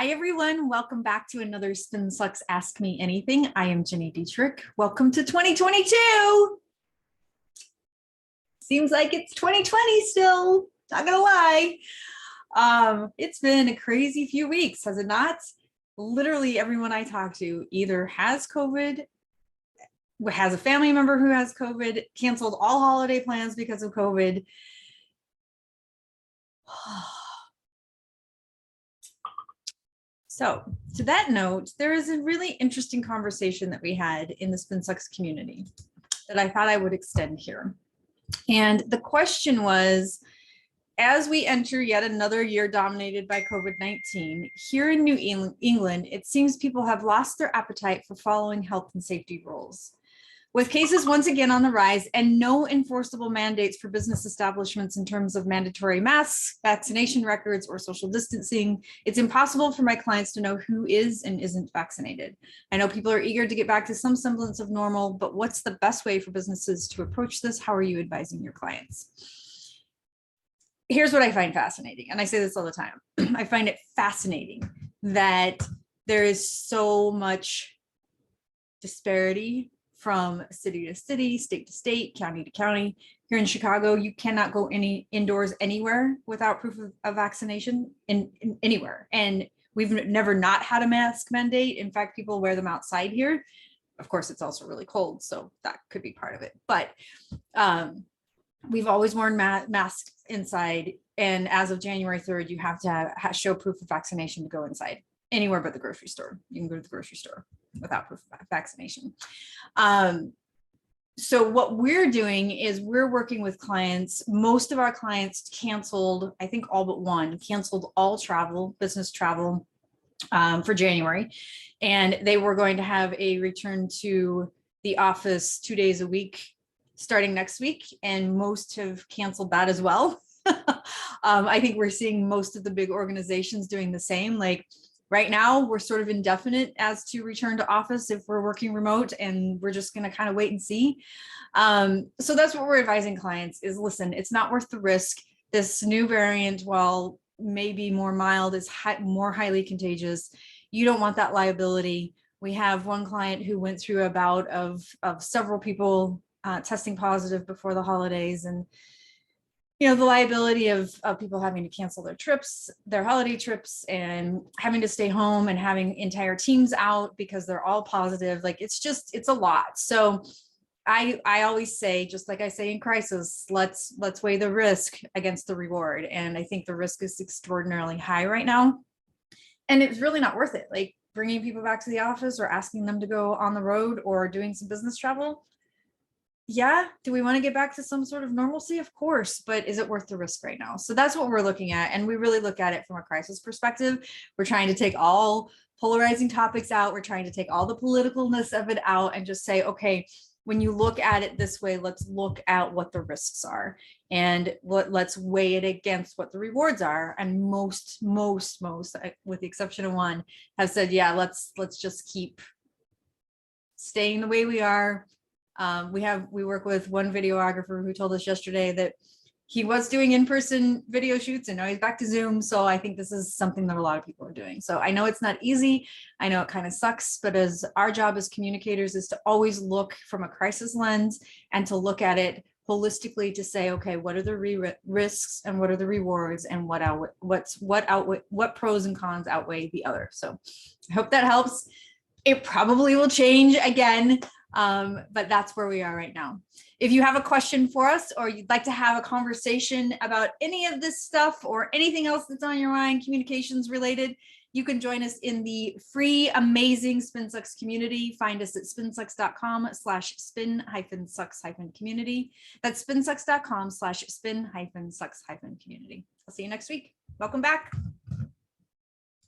Hi, everyone. Welcome back to another Spin Sucks Ask Me Anything. I am Gini Dietrich. Welcome to 2022. Seems like it's 2020 still, not gonna lie. It's been a crazy few weeks, has it not? Literally everyone I talk to either has COVID, has a family member who has COVID, canceled all holiday plans because of COVID. So to that note, there is a really interesting conversation that we had in the Spin Sucks community that I thought I would extend here. And the question was, as we enter yet another year dominated by COVID-19, here in New England, it seems people have lost their appetite for following health and safety rules. With cases once again on the rise and no enforceable mandates for business establishments in terms of mandatory masks, vaccination records, or social distancing, it's impossible for my clients to know who is and isn't vaccinated. I know people are eager to get back to some semblance of normal, but what's the best way for businesses to approach this? How are you advising your clients? Here's what I find fascinating, and I say this all the time. I find it fascinating that there is so much disparity from city to city, state to state, county to county. Here in Chicago, you cannot go indoors anywhere without proof of vaccination anywhere. And we've never not had a mask mandate. In fact, people wear them outside here. Of course, it's also really cold, so that could be part of it. But we've always worn masks inside. And as of January 3rd, you have to show proof of vaccination to go inside anywhere but the grocery store. You can go to the grocery store without proof of vaccination. So what we're doing is we're working with clients. Most of our clients canceled, I think all but one, canceled all travel, business travel for January. And they were going to have a return to the office 2 days a week starting next week. And most have canceled that as well. I think we're seeing most of the big organizations doing the same. Like, right now, we're sort of indefinite as to return to office if we're working remote, and we're just going to kind of wait and see. So that's what we're advising clients is, listen, it's not worth the risk. This new variant, while maybe more mild, is more highly contagious. You don't want that liability. We have one client who went through a bout of several people testing positive before the holidays, and the liability of people having to cancel their trips, their holiday trips, and having to stay home and having entire teams out because they're all positive. Like, it's a lot. So I always say, just like I say in crisis, let's weigh the risk against the reward. And I think the risk is extraordinarily high right now. And it's really not worth it. Like, bringing people back to the office or asking them to go on the road or doing some business travel. Yeah, do we want to get back to some sort of normalcy? Of course, but is it worth the risk right now? So that's what we're looking at. And we really look at it from a crisis perspective. We're trying to take all polarizing topics out. We're trying to take all the politicalness of it out and just say, okay, when you look at it this way, let's look at what the risks are and let's weigh it against what the rewards are. And most, with the exception of one, have said, yeah, let's just keep staying the way we are. We work with one videographer who told us yesterday that he was doing in-person video shoots and now he's back to Zoom. So I think this is something that a lot of people are doing. So I know it's not easy. I know it kind of sucks, but as our job as communicators is to always look from a crisis lens and to look at it holistically to say, okay, what are the risks and what are the rewards and what pros and cons outweigh the other. So I hope that helps. It probably will change again. But that's where we are right now. If you have a question for us or you'd like to have a conversation about any of this stuff or anything else that's on your mind, communications related, you can join us in the free, amazing SpinSucks community. Find us at spinsucks.com/spin-sucks-community. That's spinsucks.com/spin-sucks-community. I'll see you next week. Welcome back.